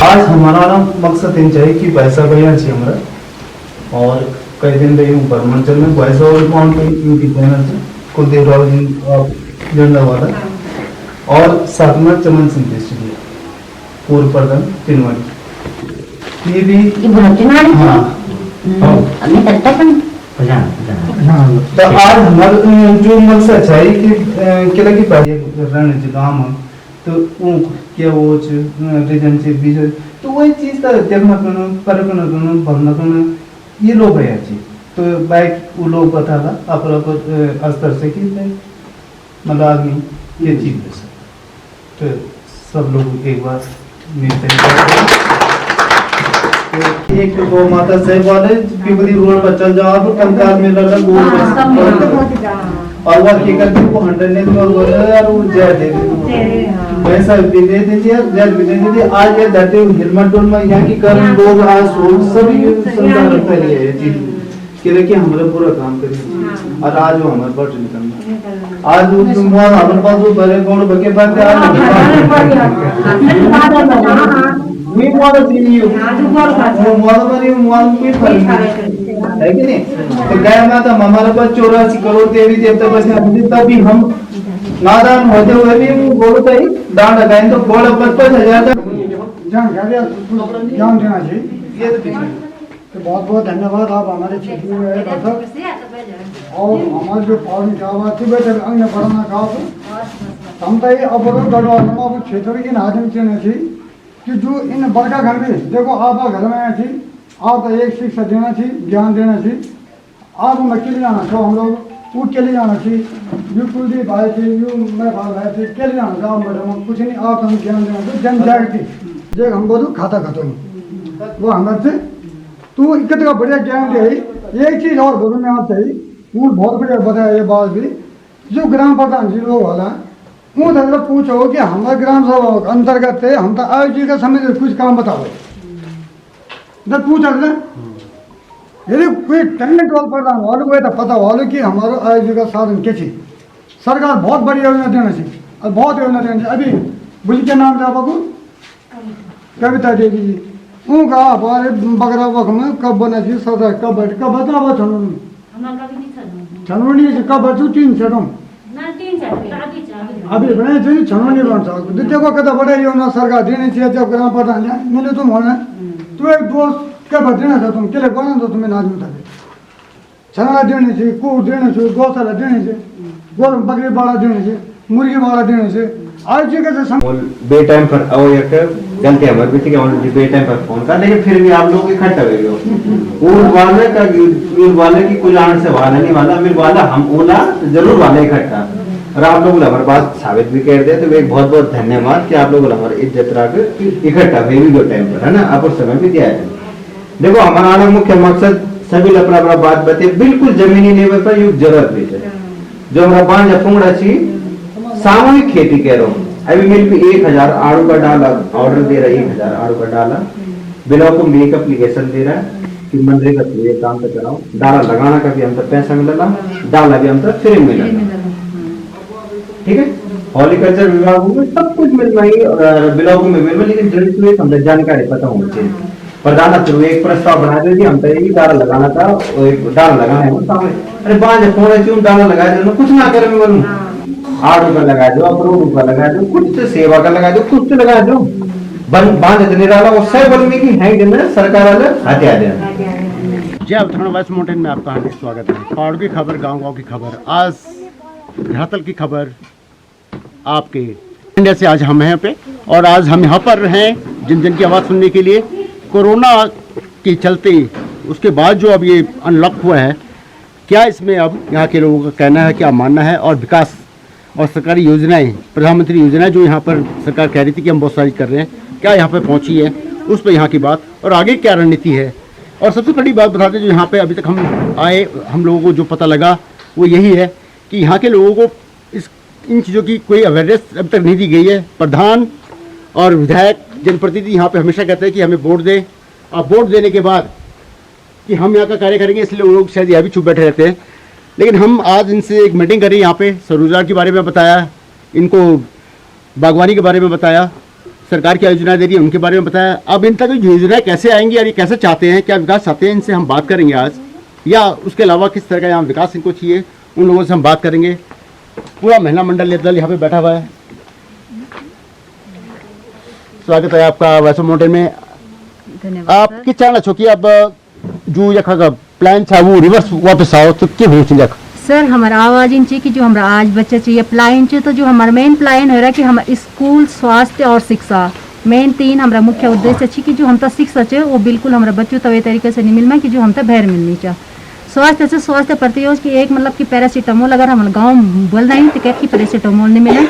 आज हमारा ना मकसद इन चाहिए कि पैसा भैया चाहिए हमारा और कई दिन रही हूँ परमंचल में पैसा और अकाउंट पे यूट्यूब चैनल से कुलदीप राव जी झंडा वाला और साथ में चमन सिंह स्टूडियो पूर्व प्रधान तिनवाड़ी ये भी हाँ तो आज हमारा जो मकसद है कि क्या लगी पार्टी रणनीति काम तो वो क्या वो रीजन से विजय तो वही चीज का देखना करना परखना करना भरना करना ये लोग है चीज तो बाइक वो लोग बता था अपना स्तर से कि मतलब आगे ये चीज है तो सब लोग एक बार मिलते एक दो माता साहब वाले पिपली रोड पर चल जाओ तो कंकाल में लगा गोल और वो की करके वो 100 ने तो बोल यार वो जय दे पैसा भी दे दीजिए जय भी दे दीजिए आज ये धरती हिलमट डोल में यहाँ की कर लोग आज सभी समझा रखते हैं ये चीज कि देखिए हमारा पूरा काम करिए और आज वो हमारे पास निकलना आज वो तुम हमारे पास वो बड़े कौन बके पाते मी मॉडल नहीं हो मॉडल पर ये मॉडल कोई फर्क है कि नहीं तो गया माता हमारे पास 84 करोड़ देवी देवता बचे तभी हम नादान होते हुए भी बोलते ही दान लगाए तो गोड़ 55,000 तक जान देना चाहिए ये तो बहुत बहुत धन्यवाद आप हमारे क्षेत्र में रहे डॉक्टर और हमारे जो पावन क्या बात थी बेटे अन्य बढ़ाना कहा हम तो अब गढ़वा क्षेत्र की नाजन चीजें थी कि जो इन बड़का घर में देखो आप घर में आई थी आप एक शिक्षा देना थी ज्ञान देना थी आप मैं के लिए जाना था हम लोग वो के लिए जाना थी जो कुलदीप भाई थी जो मैं भाई थे के लिए जाना था मैडम कुछ नहीं आप हमें ज्ञान देना था जन जागृति जो हम बोलो खाता खत्म वो हमारे से तो इतना बढ़िया ज्ञान दे एक चीज़ और बोलूँ मैं आपसे वो बहुत बढ़िया बताया ये बात भी जो ग्राम प्रधान जी लोग वाला वो दादा पूछो कि हमारे ग्राम सभा अंतर्गत है हम तो आयोजित का समय कुछ काम बताओ जब पूछा था यदि कोई टैलेंट वाला प्रधान वालों को तो पता वालों कि हमारा आयोजित का साधन क्या चीज सरकार बहुत बड़ी योजना देना चाहिए और बहुत योजना देना चाहिए अभी बुल के नाम था बाबू कविता देवी जी उनका हमारे बगरा वक्त में कब बना चाहिए सदर कब बताओ छनौनी कब बचू 3 सेटों अभी बने चाहिए छनौनी बन सकते द्वितीय को कदा बड़ा योजना सरकार देनी चाहिए जब ग्राम प्रधान मिले तुम होना तो एक दोस्त क्या देना था तुम के लिए बना दो तुम्हें नाज में छनौना देनी चाहिए कूड़ देने से गौशाला देने से गौ बकरी बाड़ा देने से मुर्गी बाड़ा देने से आज जगह बे टाइम पर गलती हमारी भी थी कि बे टाइम पर फोन का लेकिन फिर भी आप लोग इकट्ठा हुए वाले का वाले की कुछ आने से वाला नहीं वाला मेरे वाला हम ओला जरूर वाला इकट्ठा और आप लोग हमारे पास साबित भी कर दे तो एक बहुत बहुत धन्यवाद कि आप लोग हमारे इज्जत रख इकट्ठा हुए भी दो टाइम पर है ना आप समय भी दिया है। देखो हमारा मुख्य मकसद सभी अपना अपना बात बते बिल्कुल जमीनी लेवल पर युग जरूरत भी है जो हमारा बांझ पुंगड़ा ची सामूहिक खेती कह रहा हूँ अभी मिल पे 1000 आड़ू का डाला ऑर्डर दे रहा है 1000 आड़ू का डाला बिलों को मेक एप्लीकेशन दे रहा है कि मनरेगा के लिए काम कर रहा हूँ डाला लगाना का भी हम तक पैसा मिलेगा डाला भी हम तक फ्री मिलेगा ठीक है हॉर्टिकल्चर विभाग में सब कुछ मिल रही और ब्लॉक में मिल लेकिन जल्दी से हमें जानकारी पता होनी चाहिए प्रधान थ्रू एक प्रस्ताव बना दे हम तो एक डाला लगाना था और एक डाला लगाना है सामने अरे बांझ फोन क्यों डाला लगा दे कुछ ना करे मैं बोलूँ 8 रुपया लगा दो करोड़ रुपया लगा दो कुछ तो सेवा का लगा दो कुछ तो लगा दो बांध इतने डाला वो सही बनने की है कि ना सरकार वाले हत्या दे जय उत्तराखंड वेस्ट माउंटेन में आपका हार्दिक स्वागत है। पहाड़ की खबर गांव की खबर आज धरातल की खबर आपके इंडिया से आज हम हैं पे और आज हम यहाँ पर हैं जिन जन की आवाज़ सुनने के लिए कोरोना के चलते उसके बाद जो अब ये अनलॉक हुआ है क्या इसमें अब यहाँ के लोगों का कहना है क्या मानना है और विकास और सरकारी योजनाएं प्रधानमंत्री योजनाएं जो यहाँ पर सरकार कह रही थी कि हम बहुत सारी कर रहे हैं क्या यहाँ पर पहुँची है उस पर यहाँ की बात और आगे क्या रणनीति है और सबसे बड़ी बात बता दें जो यहाँ पे अभी तक हम आए हम लोगों को जो पता लगा वो यही है कि यहाँ के लोगों को इन चीज़ों की कोई अवेयरनेस अभी तक नहीं दी गई है। प्रधान और विधायक जनप्रतिनिधि यहाँ पे हमेशा कहते हैं कि हमें वोट दें और वोट देने के बाद कि हम यहाँ का कार्य करेंगे इसलिए वो लोग शायद यहाँ भी चुप बैठे रहते हैं। लेकिन हम आज इनसे एक मीटिंग करी यहाँ पे स्वरोजगार के बारे में बताया इनको बागवानी के बारे में बताया सरकार की योजना दे रही है उनके बारे में बताया। अब इन तक योजनाएं कैसे आएंगी और ये कैसे चाहते हैं, क्या विकास चाहते हैं, इनसे हम बात करेंगे आज। या उसके अलावा किस तरह का यहाँ विकास इनको चाहिए, उन लोगों से हम बात करेंगे। पूरा महिला मंडल दल यहाँ पे बैठा हुआ है। स्वागत है आपका वैष्णो माउंटेन में। आप किस चाहना छो कि अब जो यखा का प्लान था वो रिवर्स वापस आओ तो क्या हो चाहिए? सर हमारा आवाज इन चाहिए कि जो हमारा आज बच्चे चाहिए प्लान चाहिए, तो जो हमारा मेन प्लान हो रहा है कि हम स्कूल, स्वास्थ्य और शिक्षा मेन 3 हमारा मुख्य उद्देश्य अच्छी कि जो हम तक शिक्षा चाहिए वो बिल्कुल हमारा बच्चों तो ये तरीके से नहीं मिलना कि जो हम तक बाहर मिलनी चाहिए। स्वास्थ्य से स्वास्थ्य प्रतियोज की एक मतलब कि पैरासीटामोल अगर हम गाँव बोल रहे हैं तो क्या कि पैरासीटामोल नहीं मिले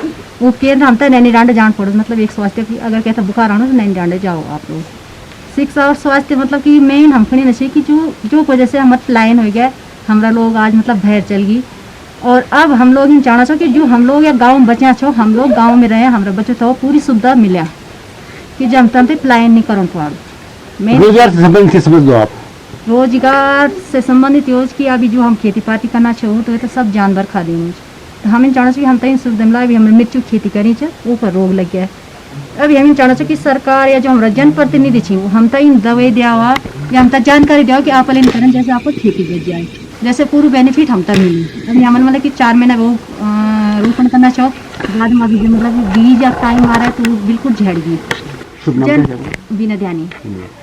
वो केंद्र हम तक नैनी डांडे जान पड़ो, मतलब एक स्वास्थ्य की अगर कहता बुखार आना तो नैनी डांडे जाओ आप लोग। शिक्षा और स्वास्थ्य मतलब कि मेन हम खड़ी नशे की जो वजह से हमारा प्लान हो गया हमारा लोग आज मतलब बाहर चल गई। और अब हम लोग इन चाहना छो कि जो हम लोग या गाँव में बचा छो हम लोग गाँव में रहे हमारा बच्चों तो पूरी सुविधा मिला कि जब हम पे प्लान नहीं करो तो रोजगार से संबंधित समझ दो आप। रोजगार से संबंधित योज की अभी जो हम खेती पाती करना चाहो तो ये तो सब जानवर खा देंगे, तो हम इन चाहना चाहिए हम तक सुविधा मिला। अभी हमें मिर्चू खेती करी छे ऊपर रोग लग गया है। अभी हम इन चाहना चाहिए कि सरकार या जो हमारा जनप्रतिनिधि छे हम तक इन दवाई दिया हुआ या हम तक जानकारी दिया कि आप इन करें जैसे आपको खेती बच जाए, जैसे पूरी बेनिफिट हम तक मिली। अभी हमारे मतलब कि 4 महीना वो रोपण करना चाहो बाद में अभी जो मतलब बीज या टाइम आ रहा है तो वो बिल्कुल झड़ गई। बिना ध्यानी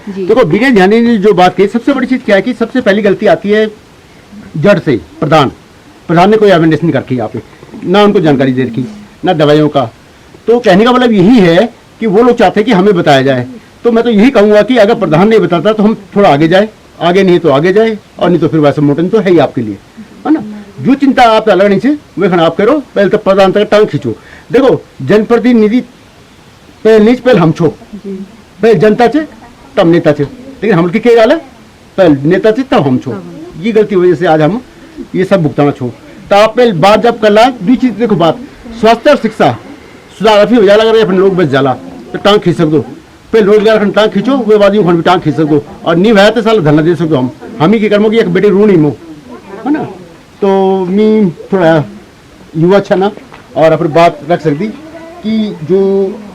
जी देखो बिना ध्यानी ने जो बात कही सबसे बड़ी चीज क्या है कि सबसे पहली गलती आती है जड़ से। प्रधान ने कोई अवेयरनेस नहीं रखी यहाँ पे, ना उनको जानकारी दे रखी ना दवाइयों का। तो कहने का मतलब यही है कि वो लोग चाहते हैं कि हमें बताया जाए। तो मैं तो यही कहूँगा कि अगर प्रधान नहीं बताता तो हम थोड़ा आगे जाए, आगे नहीं तो आगे जाए, और नहीं तो फिर वैसे मोटन तो है ही आपके लिए, है ना। जो चिंता आप अलग नहीं से वे खन आप करो, पहले तो प्रधान तक टांग खींचो। देखो जनप्रतिनिधि पहले पहले हम छो, पहले जनता चे तब नेता चे, लेकिन हम की गाल है पहले नेता चे तब हम छो। ये गलती वजह से आज हम ये सब भुगताना छो। तो आप पहले बात जब कर ला दूसरी चीज देखो, बात स्वास्थ्य और शिक्षा सुधार अभी हो जा लग रहा है अपने लोग बच जाला तो टांग खींच सको। पहले रोजगार खन टांग खींचो वे बाद भी टांग खींच सको, और नहीं है तो साल धरना दे सको। हम ही की कर्मो की एक बेटी रू नहीं मो, है ना। तो मी थोड़ा युवा छा ना और अपनी बात रख सकती कि जो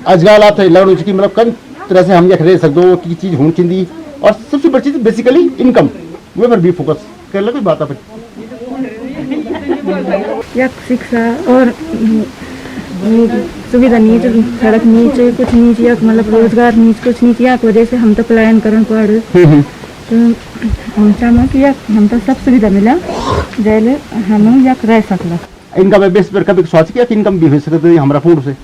अजगाल आप लड़ कि मतलब कई तरह से हम ये रह सकते की चीज़ होनी चाहिए। और सबसे बड़ी चीज़ बेसिकली इनकम वे पर भी फोकस कर लो। कोई बात आप शिक्षा और सुविधा नहीं चाहिए, सड़क नहीं चाहिए, कुछ नहीं चाहिए, मतलब रोजगार नहीं, कुछ नहीं चाहिए। वजह से हम तो पलायन करन पड़ तो हम चाहना कि हम तो सब सुविधा मिला जैसे हम या रह सकला। इनकम बेस पर कभी सोच किया कि इनकम भी हो सकती है हमारा फूड से?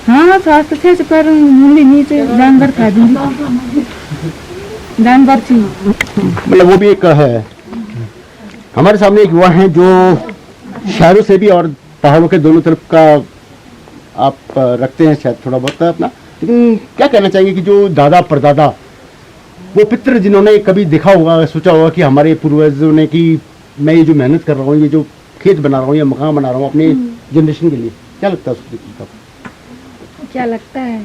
हाँ स्वास्थ्य से पर मूल्य नीचे जानवर खा दूंगी, जानवर थी मतलब वो भी एक है। हमारे सामने एक युवा है जो शहरों से भी और पहाड़ों के दोनों तरफ का आप रखते हैं शायद थोड़ा बहुत अपना, लेकिन क्या कहना चाहिए कि जो दादा परदादा वो पितृ जिन्होंने कभी देखा होगा, सोचा होगा कि हमारे पूर्वजों ने कि मैं ये जो मेहनत कर रहा हूँ, ये जो खेत बना रहा हूँ या मकान बना रहा हूँ अपने जनरेशन के लिए, क्या लगता है उसको? क्या लगता है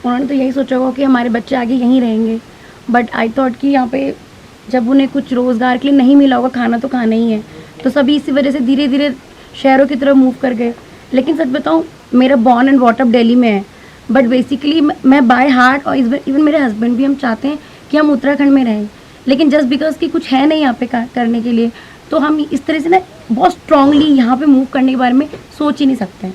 उन्होंने तो यही सोचा होगा कि हमारे बच्चे आगे यहीं रहेंगे। बट आई थॉट कि यहाँ पे जब उन्हें कुछ रोज़गार के लिए नहीं मिला होगा, खाना तो खाना ही है, तो सभी इसी वजह से धीरे धीरे शहरों की तरफ मूव कर गए। लेकिन सच बताऊँ मेरा born and bought up Delhi में है, बट बेसिकली मैं बाय हार्ट और इवन मेरे हस्बैंड भी हम चाहते हैं कि हम उत्तराखंड में रहें, लेकिन जस्ट बिकॉज कि कुछ है नहीं यहाँ पे करने के लिए, तो हम इस तरह से ना बहुत स्ट्रांगली यहाँ पे मूव करने के बारे में सोच ही नहीं सकते हैं।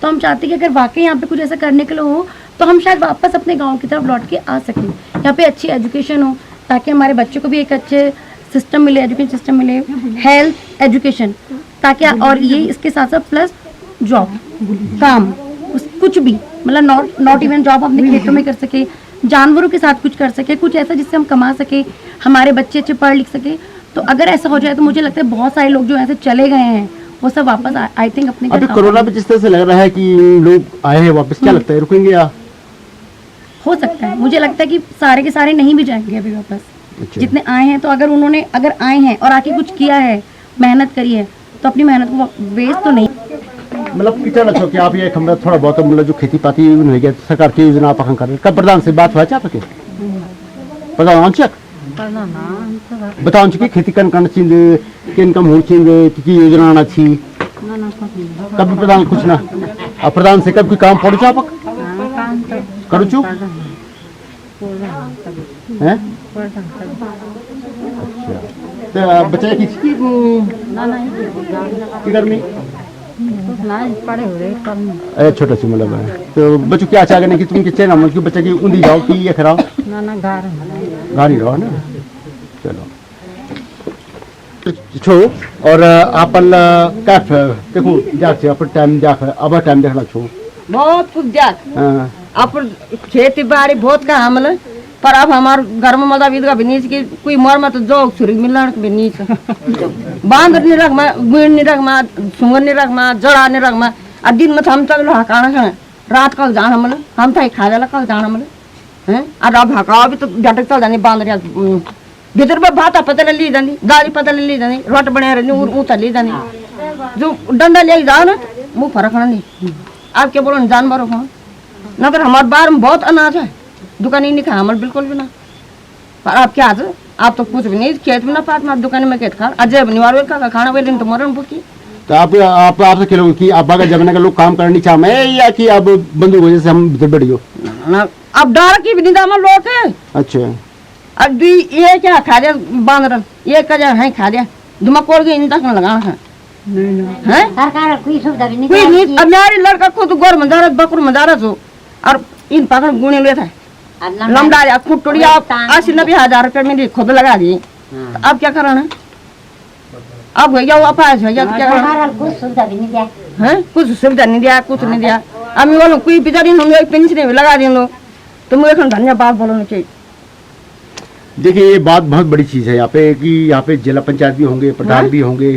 तो हम चाहते हैं कि अगर वाकई यहाँ पे कुछ ऐसा करने के लिए हो तो हम शायद वापस अपने गाँव की तरफ लौट के आ सकें, यहाँ पे अच्छी एजुकेशन हो ताकि हमारे बच्चों को भी एक अच्छे सिस्टम मिले, एजुकेशन सिस्टम मिले, हेल्थ एजुकेशन, ताकि और ये इसके साथ साथ प्लस जॉब काम कुछ भी मतलब नॉट इवन जॉब अपने खेतों में कर सके, जानवरों के साथ कुछ कर सके, कुछ ऐसा जिससे हम कमा सके, हमारे बच्चे अच्छे पढ़ लिख सके। तो अगर ऐसा हो जाए तो मुझे लगता है बहुत सारे लोग जो ऐसे चले गए हैं वो सब वापस आई थिंक अपने अभी कोरोना पे जिस तरह से लग रहा है कि लोग आए हैं वापस, क्या लगता है रुकेंगे या हो सकता है? मुझे लगता है कि सारे के सारे नहीं भी जाएंगे अभी वापस। अच्छा। जितने आए हैं तो अगर आए हैं और आके कुछ किया है, मेहनत करी है, तो अपनी मेहनत को वेस्ट तो नहीं। मतलब कितना अच्छा कि आप ये हमरा थोड़ा बहुत मतलब जो खेती पाती हो गया सरकार की योजना आप कर रहे कब प्रधान से बात हुआ चाह के प्रधान आंचक बताओ कि खेती करना चाहिए कि इनकम होनी चाहिए कि योजना आना चाहिए कभी प्रधान कुछ ना अब प्रधान से कब कोई काम पड़ जा करो चुप हैं अच्छा तो बच्चे की किधर में पड़े हो रहे कम छोटा सी मतलब है तो बच्चों क्या चाह कि तुम कितने ना मतलब बच्चे की ऊंधी जाओ कि ये खराब ना घर गाड़ी रहो ना चलो छो और आपन कैफ देखो जाक से अपन टाइम जाक अब टाइम देखना छो बहुत कुछ जात हाँ अपन खेती बाड़ी बहुत का हमल पर अब हमार घर में मजा विध का बिनीच की कोई मर मत जो छुरी मिलन के बिनीच बांध नहीं रख मा गुण नहीं रख मा सुंगर नहीं रख मा जड़ा नहीं रख मा आ दिन में हम चल हकाना खाना रात कल जान हमल हम था खा जाला कल जान हमल हैं और अब हकावा भी तो झटक चल जानी बांध रिया भीतर में भाता पता ली जानी गाड़ी पता ली जानी रोट बने रही ऊँचा ली जानी जो डंडा ले जाओ ना मुँह फर्क नहीं आप क्या बोलो जानवरों को ना फिर हमारे बार में बहुत अनाज है दुकान ही नहीं खा हमारे बिल्कुल भी ना पर आप क्या आप तो कुछ भी नहीं खेत में ना पात में दुकान में खेत खा अजय निवार का खाना वे दिन तो मरण भूखी तो आप आपसे खेलोगे कि आप अगर जमाने का लोग काम करनी चाहे या कि आप बंदूक वजह से हम भीतर बैठ गयो ना अब डर की भी निदामा लोग है अच्छा अब ये क्या खा लिया बांदरन ये क्या है खा लिया दिमाग कोड़ के इन तक लगाना है हैं सरकार कोई सुविधा भी नहीं कोई नहीं अब मेरी लड़का खुद गोर मजारत बकर मजारत हो और इन पकड़ गुणे लेता है लमडा या कुटड़िया 80-90 रुपए में खुद लगा दी अब क्या करना है अब भैया वो अपाज भैया क्या करना कुछ सुविधा भी नहीं दिया है कुछ सुविधा नहीं दिया कुछ नहीं दिया अब मैं बोलूँ कोई बेचारी पेंशन भी लगा दी लो तो मुझे धन्यवाद बोलो चाहिए देखिए ये बात बहुत बड़ी चीज है यहाँ पे कि यहाँ पे जिला पंचायत भी होंगे प्रधान भी होंगे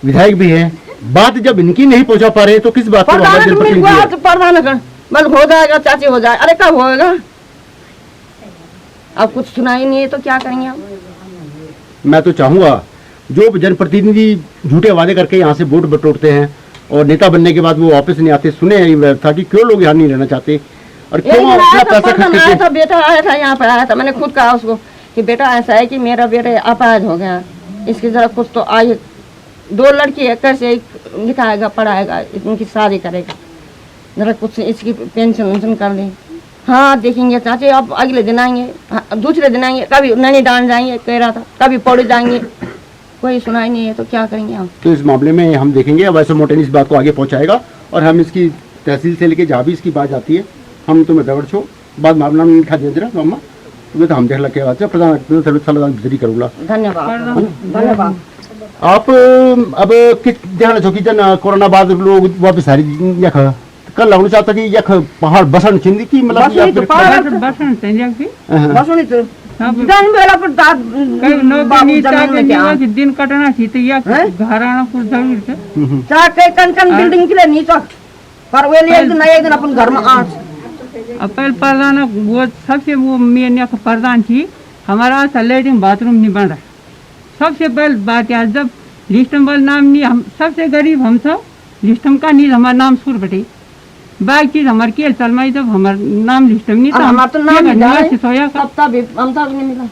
विधायक भी है बात जब इनकी नहीं पहुंचा पा रहे तो किस बात प्रधान बस हो जाएगा चाची हो जाए अरे कब होएगा अब कुछ सुनाई नहीं है तो क्या करेंगे आप मैं तो चाहूंगा जो जनप्रतिनिधि झूठे वादे करके यहाँ से वोट बटोरते हैं और नेता बनने के बाद वो वापस नहीं आते सुने ये व्यवस्था कि क्यों लोग यहाँ नहीं रहना चाहते और क्यों अपना पैसा खर्च आया करके था बेटा आया था यहाँ पर आया था मैंने खुद कहा उसको कि बेटा ऐसा है कि मेरा बेटा अपाहिज हो गया इसकी जरा कुछ तो आए 2 लड़की है कैसे लिखाएगा पढ़ाएगा इनकी शादी करेगा जरा कुछ इसकी पेंशन वेंशन कर दें हाँ देखेंगे चाची अब अगले दिन आएंगे दूसरे दिन आएंगे कभी नैनी डांड जाएंगे कह रहा था कभी पौड़ी जाएंगे कोई सुनाई नहीं है तो क्या करेंगे हम तो इस मामले में हम देखेंगे वैसे मोटेन इस बात को आगे पहुंचाएगा और हम इसकी तहसील से लेके जहाँ भी इसकी बात जाती है हम तुम्हें दौड़ छो बाद मामला में लिखा दे रहा मम्मा तुम्हें तो हम देख लगे बात प्रधान सलाह भितरी करूँगा धन्यवाद धन्यवाद आप अब किस ध्यान छो कि जन कोरोना बाद लोग वापस हारी यख कल लगना चाहता कि यख पहाड़ बसन चिंदी की मतलब बसन संजय की बसुनी तो दिन बेला पर कई नौकरी के दिन कटना थी तो या घर आना कुछ जरूर थे चार कई कन बिल्डिंग के लिए नहीं तो पर वे लिए एक दिन एक दिन अपन घर में आठ अब पहले प्रधान वो सबसे वो मेन यहाँ प्रधान थी हमारा लैट्रिन बाथरूम नहीं बन रहा सबसे पहले बात यार जब लिस्टम वाला नाम नहीं हम सबसे गरीब हम सब लिस्टम का नहीं हमारा नाम सुर बटे बाकी चीज हमारे केल चलमाई जब हमारा नाम लिस्टम नहीं था हमारा तो नाम सोया भी हम तक नहीं मिला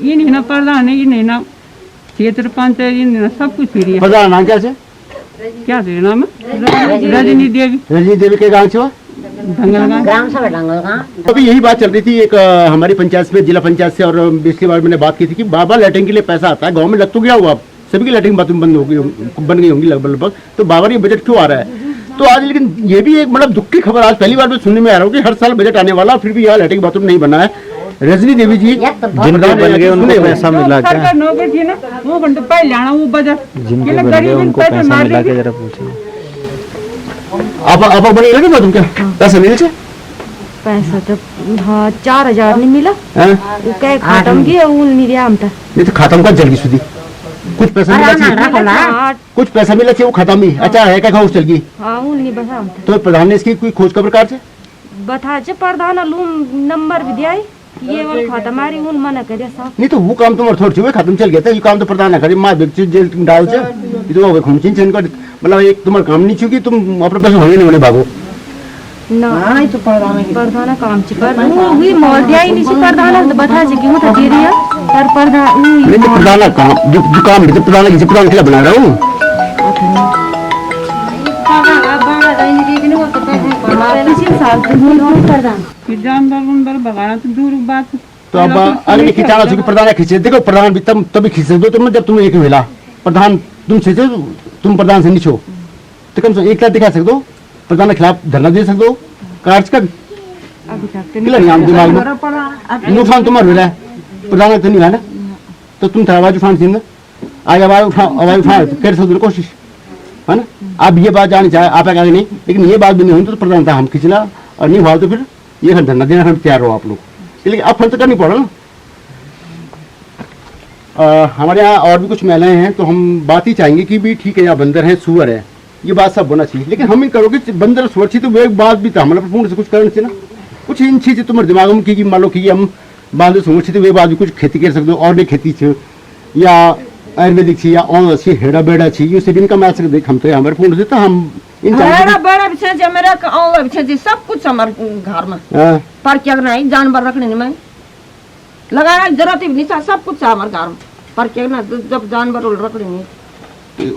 ये नहीं ना प्रधान है ये नहीं ना क्षेत्र पंचायत ये नहीं ना सब कुछ फ्री है प्रधान नाम क्या से क्या थे नाम रजनी देवी के गाँव से धंगल ग्राम सभा डंगल का अभी यही बात चल रही थी एक हमारी पंचायत में जिला पंचायत से और पिछली बार मैंने बात की थी कि बाबा लैट्रिन के लिए पैसा आता है गांव में लग तो गया हुआ सभी की लैट्रिन बाथरूम बन गई होंगी लगभग तो बाबा ये बजट क्यों आ रहा है तो आज लेकिन ये भी एक मतलब दुख की खबर आज पहली बार मैं सुनने में आ रहा हूँ कि हर साल बजट आने वाला फिर भी यहाँ लैट्रिन बाथरूम नहीं बना है रजनी देवी जी जिनके बन गए उनको पैसा मिला क्या सरकार नौकरी थी ना वो घंटे पहले आना वो बजट जिनके बन गए उनको पैसा मिला के जरा पूछो आप बने लगे बाथरूम क्या पैसा मिले छे पैसा तो हाँ 4000 नहीं मिला वो क्या खत्म गया वो नहीं दिया हम था नहीं तो खत्म कर जल्दी सुधी कुछ पैसा मिला चाहिए कुछ पैसा मिला चाहिए वो खत्म ही अच्छा है क्या हाउस चल गई हाँ वो नहीं बता हम तो प्रधान ने इसकी कोई खोज खबर कार से बता जे प्रधान लूम नंबर भी दिया ये वाला खाता मारी उन मना कर दिया साहब नहीं तो वो काम तुम्हारे थोड़ी हुए खत्म चल गया था ये काम तो प्रधान है करे मां व्यक्ति जेल डाल से ये तो हो खुमचिन चेन कर मतलब एक तुम्हारा काम नहीं चुकी तुम अपने पैसे होने नहीं होने भागो ना तो प्रधान काम ची पर हुई मोल दिया ही नहीं ची प्रधान तो बता जे क्यों था दे दिया पर प्रधान नहीं तो प्रधान काम जो काम है प्रधान के लिए बना रहा हूं फिर जानवर भगाना तो दूर बात। तो अब अगर खिंचाना चाहिए प्रधान खींचे, देखो प्रधान भी तभी खींच सकते हो तुम जब तुम एक मिला प्रधान तुम खींचे तुम प्रधान से नीचे हो तो कम से कम एक लाख दिखा सकते हो, प्रधान के खिलाफ धरना दे सकते हो, कार्य का नहीं दिमाग में नुकसान तुम्हारा मिला है, प्रधान तो नहीं है ना, तो तुम आवाज उठाने चाहिए आज आवाज उठा कर सकते कोशिश है ना। अब ये बात जानी चाहे आप आगे नहीं, लेकिन ये बात भी नहीं हुई तो प्रधान था हम खिंचना और नहीं हुआ तो फिर ये धरना देना हम तैयार हो आप लोग, लेकिन अब फल तो करनी पड़ा ना। हमारे यहाँ और भी कुछ महिलाएं हैं तो हम बात ही चाहेंगे कि भी ठीक है यहाँ बंदर है सुअर है ये बात सब होना चाहिए, लेकिन हम इन करोगे बंदर सुरक्षित तो एक बात भी था हमारे पूर्ण से कुछ करना चाहिए ना, कुछ इन चीज़ें तुम्हारे दिमाग में की मान लो कि हम बांध सुरक्षित वे बात भी कुछ खेती कर सकते हो और भी खेती छे या आयुर्वेदिक छी या और अच्छी हेड़ा बेड़ा छी ये सब इनकम आ सकते हम तो हमारे पूर्ण से तो हम इन बड़ा विषय जो मेरा औला विषय जी सब कुछ हमारे घर में पर क्या नहीं जानवर रखने में लगाना जरूरत ही नहीं था, सब कुछ है हमारे घर में पर क्या ना जब जानवर रख लेंगे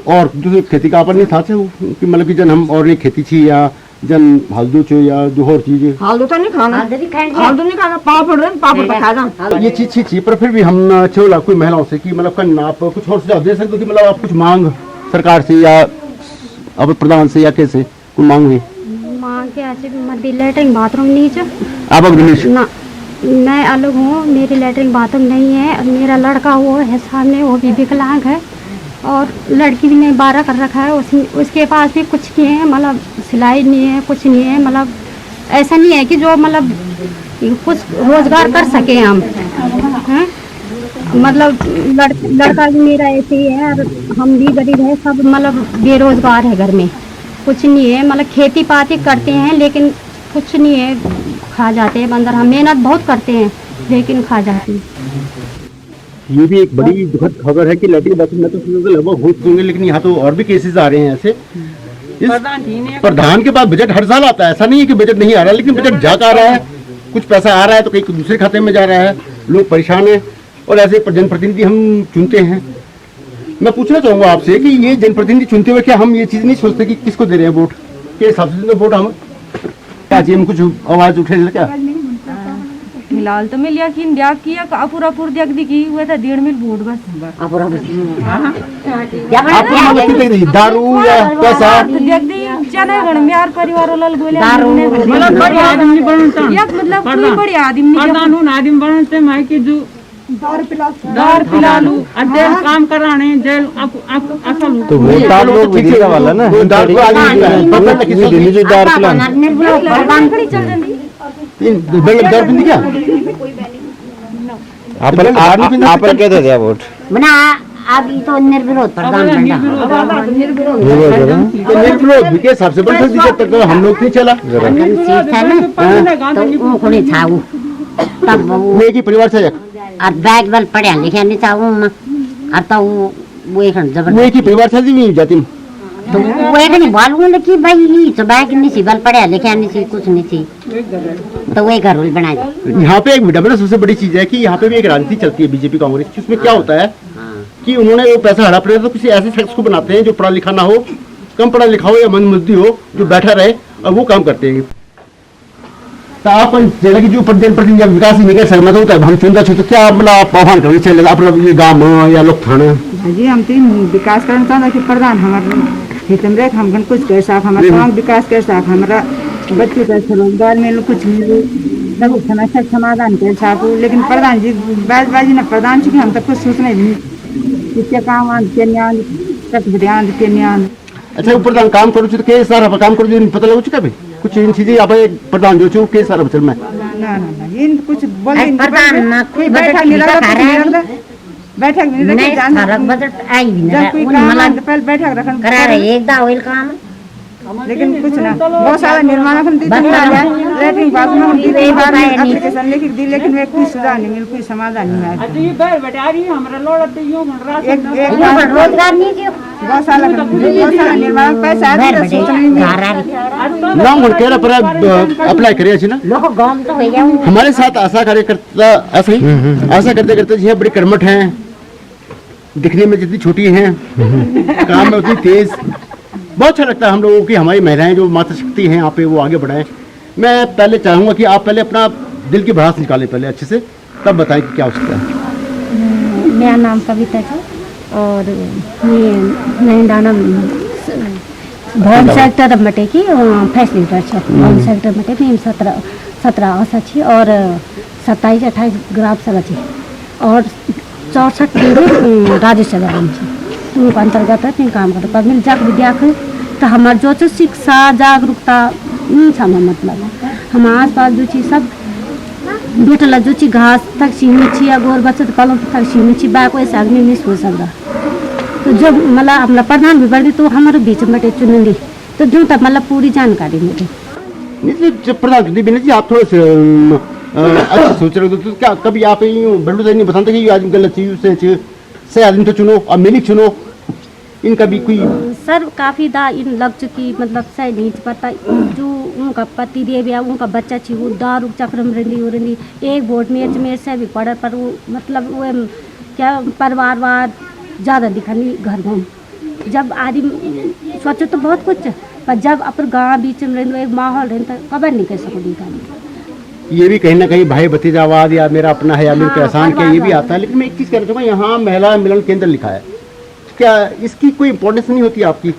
और दूसरी खेती का अपन नहीं था कि मतलब कि जन हम और ये खेती छी या जन हल्दू छो या जो और चीज हल्दू तो नहीं खाना, हल्दू नहीं खाना, पापड़ तो खा जा ये चीज छी पर फिर भी हम छोला कोई महिलाओं से कि मतलब कन आप कुछ और सुझाव दे सकते हो कि मतलब आप कुछ मांग सरकार से या अब प्रधान से या कैसे कोई मांग के ऐसे मध्य लैट्रिन बाथरूम नीचे आप ना मैं अलग हूँ, मेरी लैट्रिन बाथरूम नहीं है, मेरा लड़का वो है सामने वो भी विकलांग है और लड़की भी नहीं 12 कर रखा है, उसके पास भी कुछ किए हैं मतलब सिलाई नहीं है कुछ नहीं है, मतलब ऐसा नहीं है कि जो मतलब कुछ रोजगार कर सके हम हैं, मतलब लड़का भी मेरा ऐसे ही है और हम भी गरीब है, सब मतलब बेरोजगार है, घर में कुछ नहीं है, मतलब खेती पाती करते हैं लेकिन कुछ नहीं है, खा जाते हैं बंदर, हम मेहनत बहुत करते हैं लेकिन खा जाते हैं। ये भी एक बड़ी दुखद खबर है कि लैट्रिन बाथरूम में तो लगभग हो चुके, लेकिन यहाँ तो और भी केसेस आ रहे हैं ऐसे। प्रधान के पास बजट हर साल आता है, ऐसा नहीं है कि बजट नहीं आ रहा, लेकिन बजट जाता आ रहा है, कुछ पैसा आ रहा है तो कहीं दूसरे खाते में जा रहा है, लोग परेशान हैं और ऐसे जनप्रतिनिधि हम चुनते हैं। मैं पूछना चाहूँगा आपसे कि ये जनप्रतिनिधि चुनते हुए क्या हम ये चीज़ नहीं सोचते कि किसको दे रहे हैं वोट, के हिसाब से वोट हम क्या चाहिए, हम कुछ आवाज़ उठे क्या फिलहाल तो मिल कि इंडिया की अपूरापुर देख दी की हुआ था 1.5 मिल वोट बस दारू या पैसा देख दी चने गण में यार परिवार वाला बोले मतलब बड़ी आदमी बनता मतलब कोई बड़ी आदमी प्रधान हूं आदमी बनते माई की जो दार पिलालू जेल काम कराने जेल असल तो वो तार लोग विधि वाला ना दारू आदमी किसी दिन जो दारू पिलाना क्या आप क्या दे दिया वोट बना अभी तो निर्विरोध प्रधान निर्विरोध के हिसाब से बन सकती तक हम लोग नहीं चला तब वो की परिवार से और बैग बल पढ़ा लिखा नहीं था और तो वो एक जबरदस्त वो की परिवार से भी जाती तो वो एक नहीं बोलूँ कि भाई ये तो बैग नहीं सी बल पढ़ा लिखा नहीं सी कुछ नहीं सी तो वही घर बना दी। यहाँ पे एक विडम्बना सबसे बड़ी चीज है कि यहाँ पे भी एक राजनीति चलती है बीजेपी कांग्रेस की, उसमें क्या होता है कि उन्होंने वो पैसा हड़प रहे तो किसी ऐसे शख्स को बनाते हैं जो पढ़ा लिखा ना हो, कम पढ़ा लिखा हो या मंदबुद्धि हो, जो बैठा रहे और वो काम करते हैं। तो आप जैसा कि जो प्रतिनिधि विकास नहीं कर सकता होता है हम चुनता तो क्या मतलब आप आह्वान करेंगे चले अपना ये गाँव या लोग थाना जी हम तीन विकास करना चाहता कि प्रधान हमारे हित में रख हम कुछ कर साफ हमारा गाँव विकास कर साफ हमारा बच्चों का रोजगार में कुछ मिले समस्या समाधान कर साफ, लेकिन प्रधान जी बाजी ना प्रधान जी हम तक कुछ सोचने भी नहीं क्या काम के न्याय ध्यान के न्याय। अच्छा प्रधान काम करो तो के सारा काम करो पता लगो चुका भाई कुछ इन चीजें आप प्रधान जो छो के सारा बचल में ना इन कुछ बोले प्रधान ना कोई बैठक नहीं लगा बैठक नहीं सारा बजट आई भी ना कोई काम पहले बैठक रखन करा रहे एक दा होइल काम लेकिन कुछ ना बहुत सारा निर्माण हम दी लेकिन बाथरूम दी एक बार एप्लीकेशन लिख दी लेकिन वे कोई सुधार नहीं मिल कोई समाधान नहीं आया। तो ये बैठ बैठ आ रही है हमरा लोड़ तो यूं एक रोजगार नहीं दियो बहुत सारा निर्माण पैसा है सोचने में नाम उन केरा पर अप्लाई करे छी ना लोग गांव तो भैया हमारे साथ आशा कार्यकर्ता ऐसे ही आशा करते करते जी बड़ी कर्मठ हैं, दिखने में जितनी छोटी हैं काम में उतनी तेज बहुत अच्छा लगता है हम लोगों की, हमारी महिलाएं जो माता शक्ति हैं यहाँ पे वो आगे बढ़ाएं। मैं पहले चाहूँगा कि आप पहले अपना दिल की भड़ास निकालें पहले अच्छे से, तब बताएं कि क्या हो सकता है। मेरा नाम कविता है और मैं डाना भवन सेक्टर मटे की फैसिलिटर है। भवन सेक्टर मटे में 17 आशा छी और 27-28 ग्राम सभा छी और 64 राज्य सभा छी। उनको अंतर्गत है काम करते पर मिल जाक विद्यार्थी तो हमारे जो शिक्षा जागरूकता मतलब हम आस पास जो चीज सब बेटला जो चीज घास तक सीमी छी या गोर बचत कलम तक सीमी छी बाको ऐसे आदमी मिस हो सकता। तो जब मतलब हमारा प्रधान भी बढ़ी तो हमारे बीच में चुनंदी तो जो तक मतलब पूरी जानकारी मिली। नहीं प्रधान जी आप थोड़े से अच्छा सोच रहे हो तो क्या कभी आप बल्लू नहीं बताते कि आदमी गलत चीज से आदमी तो चुनो और मिली चुनो, इनका भी कोई सर काफ़ी दा इन लग चुकी मतलब सही नहीं पता जो उनका पति देव या उनका बच्चा छी वो दारू चक्र में रही एक वोट में से भी पड़ा पर वो मतलब वो क्या परिवारवाद ज़्यादा दिखा नहीं घर गाँव जब आदमी सोचो तो बहुत कुछ पर जब अपन गाँव बीच में रहे एक माहौल रहे तो कबर नहीं कह सको दिखा। ये भी कहीं ना कहीं भाई भतीजावाद या मेरा अपना है या मेरे पे एहसान क्या ये भी आता है। लेकिन मैं एक चीज़ कहना चाहूँगा यहाँ महिला मिलन केंद्र लिखा है, क्या इसकी कोई इम्पोर्टेंस नहीं होती आपकी?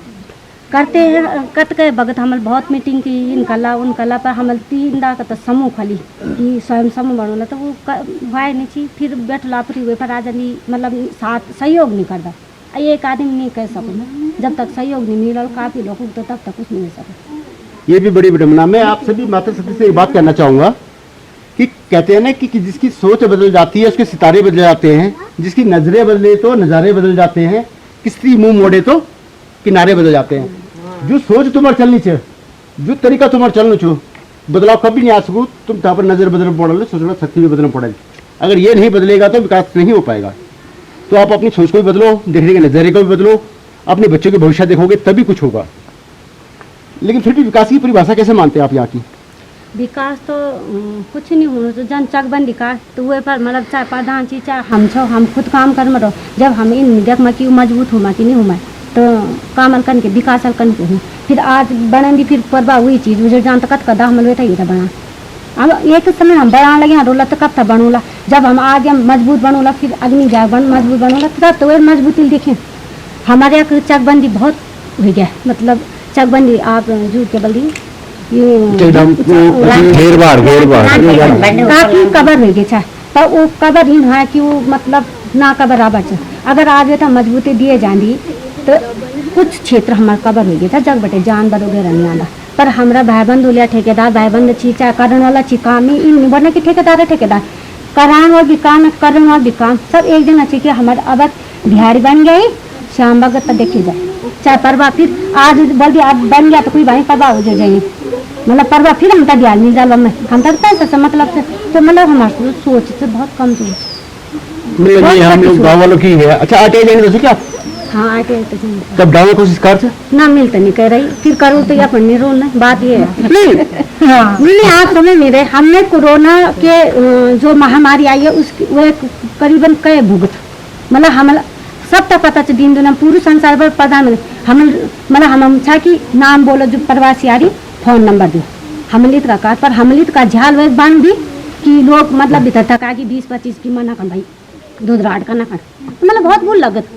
करते हैं कट के भगत हमल बहुत मीटिंग की इन कला उन कला पर हमल 3 दा का तो समूह खाली कि स्वयं समूह बनोला तो वो भाई नहीं छी फिर बैठला पर हुए पर आज नहीं मतलब साथ सहयोग नहीं करता एक आदमी नहीं कह सकूँ जब तक सहयोग नहीं मिला काफ़ी लोगों तो तब तक कुछ नहीं हो सका। ये भी बड़ी विडम्बना। मैं आप सभी माता शक्ति से एक बात कहना चाहूँगा कि कहते हैं ना कि जिसकी सोच बदल जाती है उसके सितारे बदल जाते हैं, जिसकी नजरें बदले तो नज़ारे बदल जाते हैं, किसी मुंह मोड़े तो किनारे बदल जाते हैं। जो सोच तुम्हारे चलनी चाहिए जो तरीका तुम्हारे चलना छो बदलाव कभी नहीं आ सकू तुम तहाँ पर नजर बदलना पड़े सोचना शक्ति भी बदलना पड़ेगी। अगर ये नहीं बदलेगा तो विकास नहीं हो पाएगा। तो आप अपनी सोच को भी बदलो, देखने के नजरिए को भी बदलो, अपने बच्चों के भविष्य देखोगे तभी कुछ होगा। लेकिन फिर भी विकास की परिभाषा कैसे मानते हैं आप यहाँ की? विकास तो कुछ नहीं होना तो जन चकबंदी का तो वह पर मतलब चाहे प्रधान चीज चाहे हम छो हम खुद काम कर मरो जब हम इन देख में कि मजबूत हुआ कि नहीं हुआ तो काम कन के विकास कन के फिर आज बनेंगी फिर परवा हुई चीज़ मुझे जान तक कदा हम बैठा ही था बना हम एक समय हम बढ़ा लगे हाँ रोला तो कब था बनूला जब हम आगे मजबूत बनूला फिर आदमी जाए मजबूत बनूला तब तो वह मजबूती देखें। हमारे यहाँ चकबंदी बहुत हो गया मतलब चकबंदी आप झूठ के बल्दी काफी कबर हो गई पर वो कबर ही है कि वो मतलब ना कबर आ बचे अगर आज तो मजबूती दिए जाती तो कुछ क्षेत्र हमारा कबर हो गया था जग बटे जानवर वगैरह नहीं आना पर हमारा भाईबंद हो ठेकेदार भाईबंद छी चाहे करण वाला छी काम ही इन बनने की ठेकेदार है ठेकेदार करान वाला भी काम करण वाला भी काम सब एक दिन अच्छी कि हमारे अब बिहारी बन गई श्याम भगत तक देखी जाए चाहे परवा फिर आज बल्कि आज बन गया तो कोई भाई परवा हो जाएंगे मतलब परवा फिर हम तक मिल जाए में हम तक पैसा से मतलब से तो मतलब हमारे सोच से बहुत कम सोच हम लोग गाँव वालों की है। अच्छा आटे लेने दो क्या? हाँ आटे तो तब डालने कोशिश कर ना मिलता नहीं कह रही फिर करूँ तो या पढ़ने रो ना बात ये है नहीं आप समय मेरे हमने कोरोना के जो महामारी आई है उसकी वो करीबन कई भुगत मतलब हम सब तक पता चल दिन दुनिया पूरे संसार पर प्रधान हम मतलब हम छा कि नाम बोलो जो प्रवासी आ रही फोन नंबर दो हमलित का कार पर हमलित का झाल वह बांध दी कि लोग मतलब भीतर तक आगे 20-25 की मना कर भाई दूध राट का ना कर मतलब बहुत बुल लगत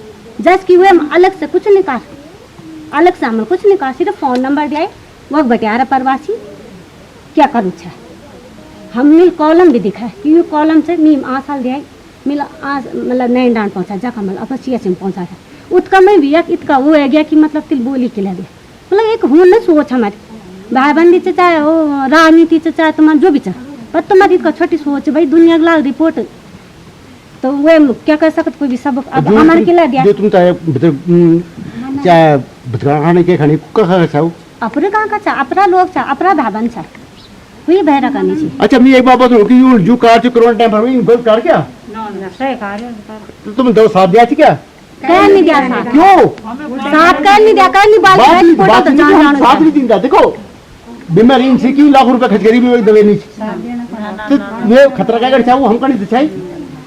जैसे कि वे अलग से कुछ नहीं कर अलग से हमें कुछ नहीं कर सिर्फ फोन नंबर दिया वो बटियारा प्रवासी क्या करूँ छा हम मिल कॉलम भी दिखाए कि कॉलम से मीम आ साल दिया मिल आज मतलब नए डांट पहुँचा जा कमल अब सी एस पहुँचा था उत्का में भी एक इतका वो है गया कि मतलब तिल बोली के लगे मतलब एक हूँ न सोच हमारी भाईबंदी से चाहे हो राजनीति से चाहे तुम्हारा जो भी चाहे पर तुम्हारी इतना छोटी सोच भाई दुनिया का रिपोर्ट तो वे क्या कर सकते कोई भी सब अब हमारे के लिए जो तुम चाहे खाने के खाने का चाहो अपने कहाँ का चाह अपना लोग चाह अपना भाईबंद चाह वही बहरा करनी चाहिए। अच्छा मैं एक बात बताऊँ कि जो कार जो कोरोना टाइम पर गलत कार क्या तो तुम दो साथ दिया थी क्या? कह नहीं दिया साथ क्यों साथ कह नहीं दिया कह नहीं बात साथ नहीं दिया देखो बीमारी इनसे क्यों लाख रुपए खर्च करी भी दवे नहीं तो वे खतरा क्या कर चाहे वो हमका नहीं दिखाई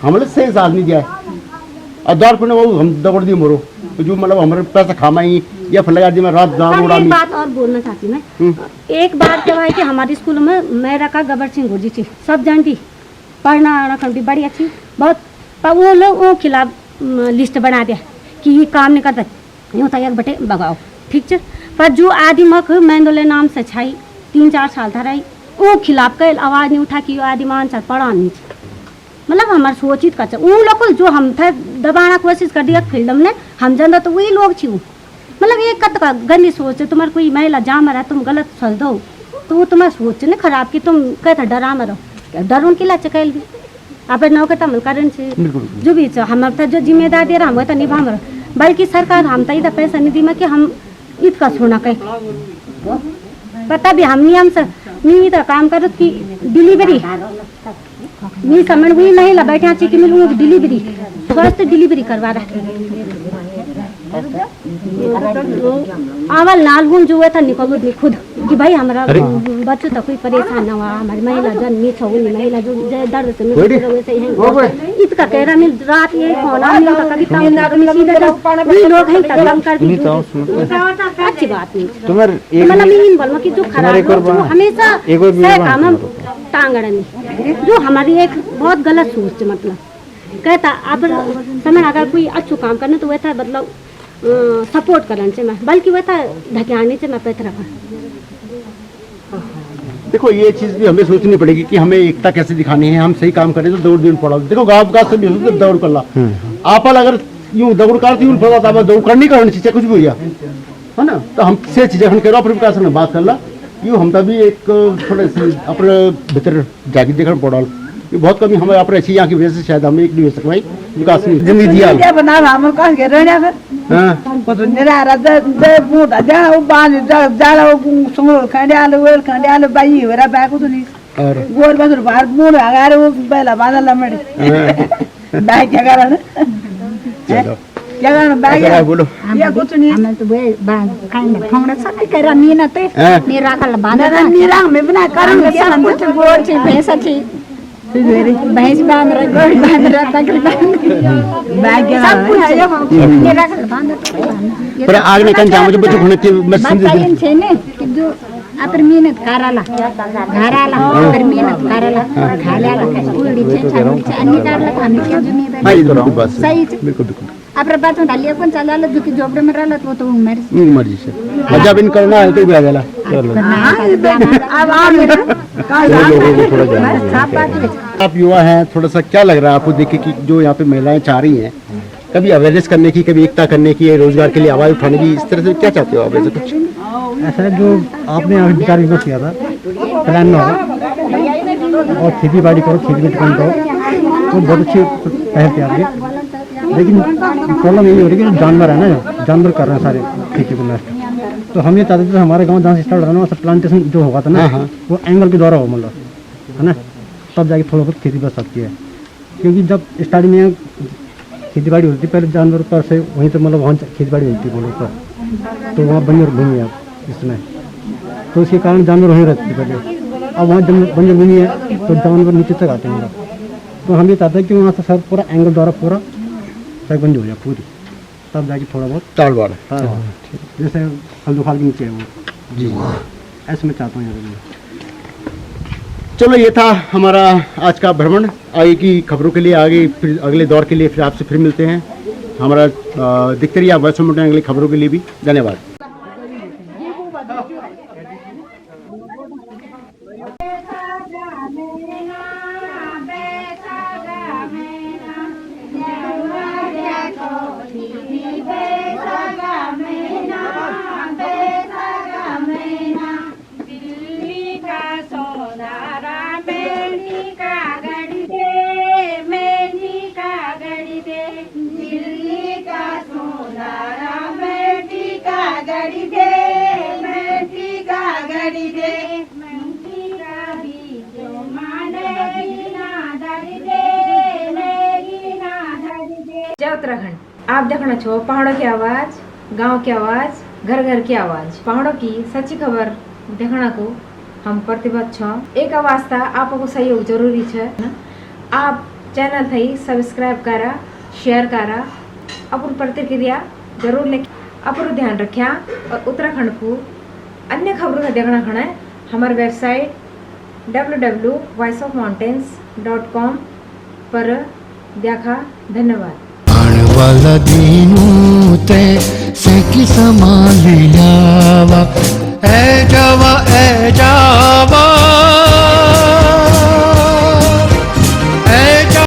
हमने सही साथ नहीं दिया और दौड़ पड़ने वो हम दौड़ दिए मोरो जो मतलब हमारे पैसा खामाई या फिर लगा दी मैं रात दाम उड़ा एक बात और बोलना चाहती हूँ मैं। एक बात क्या है कि हमारे स्कूल में मेरा का गबर सिंह गुरजी थी, सब जानती, पढ़ना भी बड़ी अच्छी बहुत, पर वो लोग वो खिलाफ लिस्ट बना दिया कि ये काम नहीं करता, यूँ तैयार बटे भगाओ, ठीक है। पर जो आदि मख मैंदोले नाम से छाई 3-4 साल था रही, वो खिलाफ का आवाज़ नहीं उठा कि आदि मान सर पढ़ा नहीं, मतलब हमारे सोचित का उन लोग को जो हम थे दबाना कोशिश कर दिया फील्ड में हम जानते तो वही लोग छू, मतलब एक कत का गंदी सोच है। तुम्हारे कोई महिला जा मरा तुम गलत सोच दो तो वो तुम्हारी सोच ना खराब की, तुम कहते डरा मरो, डर उनकी ला चकैल भी आप नौकर तमल कारण से जो भी हम जो जिम्मेदार दे रहा हम तो निभा मरो, बल्कि सरकार हम तो इधर पैसा नहीं दी मैं कि हम इसका सोना कह पता भी हम नियम से नहीं इधर काम करो कि डिलीवरी नहीं समझ हुई महिला बैठे अच्छी कि मिलूँ डिलीवरी स्वास्थ्य डिलीवरी करवा रहा आवल नाल हूँ जो था निकल खुद कि भाई हमारा बच्चों तक कोई परेशान ना हुआ, हमारी महिला जन्मी छोड़ी महिला जो दर्द से वैसे ही इसका कह रहा मिल रात ये फोना मिल तो कभी काम लोग हैं तक कर दी अच्छी बात नहीं मतलब मीन बोलना कि जो खराब जो हमेशा काम टांगड़ में जो हमारी एक बहुत गलत सोच है, मतलब कहता आप समय अगर कोई अच्छो काम करना तो वैसा मतलब सपोर्ट करना चाहिए मैं, बल्कि वैसा ढकाने से मैं पैसा रखा। देखो ये चीज भी हमें सोचनी पड़ेगी कि हमें एकता कैसे दिखानी है, हम सही काम करें तो दौड़ दिन पड़ा। देखो गाँव का सभी दौड़ कर ला आप अगर यूँ दौड़ करती हूँ पड़ा दौड़ करनी करनी चीजें कुछ भी हुआ है ना, तो हम से चीजें हम करो अपने विकास में बात कर ला यूँ हम तभी एक थोड़े से अपने भीतर जाके देखना पड़ा ये बहुत कमी हमें अपने अच्छी यहाँ की वजह से शायद हमें एक नहीं हो सका भाई विकास नहीं जिंदगी दिया बना हम कह के रहने फिर हाँ तो निरारा दे बूटा जा वो बाल जाला वो सुंगल खंडियाल बाई होरा बाको तो नहीं और गोर बस बाहर मूड अगारे वो बेला बादल लमड़ी बैग क्या करा चलो क्या करा बैग बोलो ये कुछ नहीं हमें तो वे कांड फोंगड़ा सब कह रहा मीना ते नीरा का बांधा नीरा में बिना कारण क्या कुछ गोर छी भैंसा छी भैंस बांध रहा गोर बांध रहा बकरी बैग क्या सब कुछ है नीरा का बांधा पर आग में कन जाम जो बच्चों होने की मशीन बताइन छे ने कि जो अपर मेहनत कराला घराला अपर मेहनत कराला खालाला उड़ी छे छे अन्य करला हमें क्या जिम्मेदारी हां ये तो बस सही बिल्कुल बिल्कुल अपर बात में डालिए कौन चला लो जो कि जोबड़े में रहला तो मर मर्जी से मजा बिन करना है तो भी आ जाला चलो अब आ मेरा आप युवा हैं थोड़ा सा क्या लग रहा है आपको देख के कि जो यहाँ पे महिलाएं चाह रही हैं कभी अवेयरनेस करने की कभी एकता करने की रोजगार के लिए आवाज उठाने की इस तरह से क्या चाहते हो आप ऐसे कुछ ऐसा जो आपने अधिकारी को किया था प्लान में हो और खेती बाड़ी करो खेती में डिपेंड करो तो बहुत अच्छी पहल थी आपकी, लेकिन प्रॉब्लम यही हो रही है कि जानवर है ना जानवर कर रहे हैं सारे खेती को नष्ट। तो हम ये चाहते थे हमारे गांव जहाँ से स्टार्ट हो रहा है प्लांटेशन जो होगा था ना वो एंगल के द्वारा हो मतलब है ना, तब जाके थोड़ा बहुत खेती बच सकती है। क्योंकि जब स्टार्टिंग में खेती बाड़ी होती थी पहले जानवर पर से वहीं तो मतलब वहाँ खेती बाड़ी होती थी बोलो पर तो वहाँ बंजर भूमि है इसमें, तो इसके कारण जानवर वहीं रहते थे पहले। अब वहाँ बंजर भूमि है तो जानवर नीचे तक आते हैं, तो हम ये चाहते हैं कि वहाँ से सर पूरा एंगल द्वारा पूरा सड़क बंद हो जाए पूरी, तब जाके थोड़ा बहुत ताड़ बाड़ हाँ जैसे हल्दुखाल के नीचे है वो जी ऐसे मैं चाहता हूँ यहाँ। चलो ये था हमारा आज का भ्रमण। आगे की खबरों के लिए आगे फिर अगले दौर के लिए फिर आपसे फिर मिलते हैं। हमारा दिखते रहिए आप वैसे मोटे अगली खबरों के लिए भी धन्यवाद। जय उत्तराखंड, आप देखना छो पहाड़ों की आवाज, गांव की आवाज, घर घर की आवाज, पहाड़ों की सच्ची खबर देखना को हम प्रतिबद्ध छो। एक आवाज था आपको सहयोग जरूरी है। आप चैनल थी सब्सक्राइब करा, शेयर करा, अपन प्रतिक्रिया जरूर लेके अपरो ध्यान रखिया। और उत्तराखंड को अन्य खबरों का देखना खड़ा है हमारे वेबसाइट www.voiceofmountains.com पर देखा। धन्यवाद। आने वाला दिनों ते से की संभालियावा ऐ जा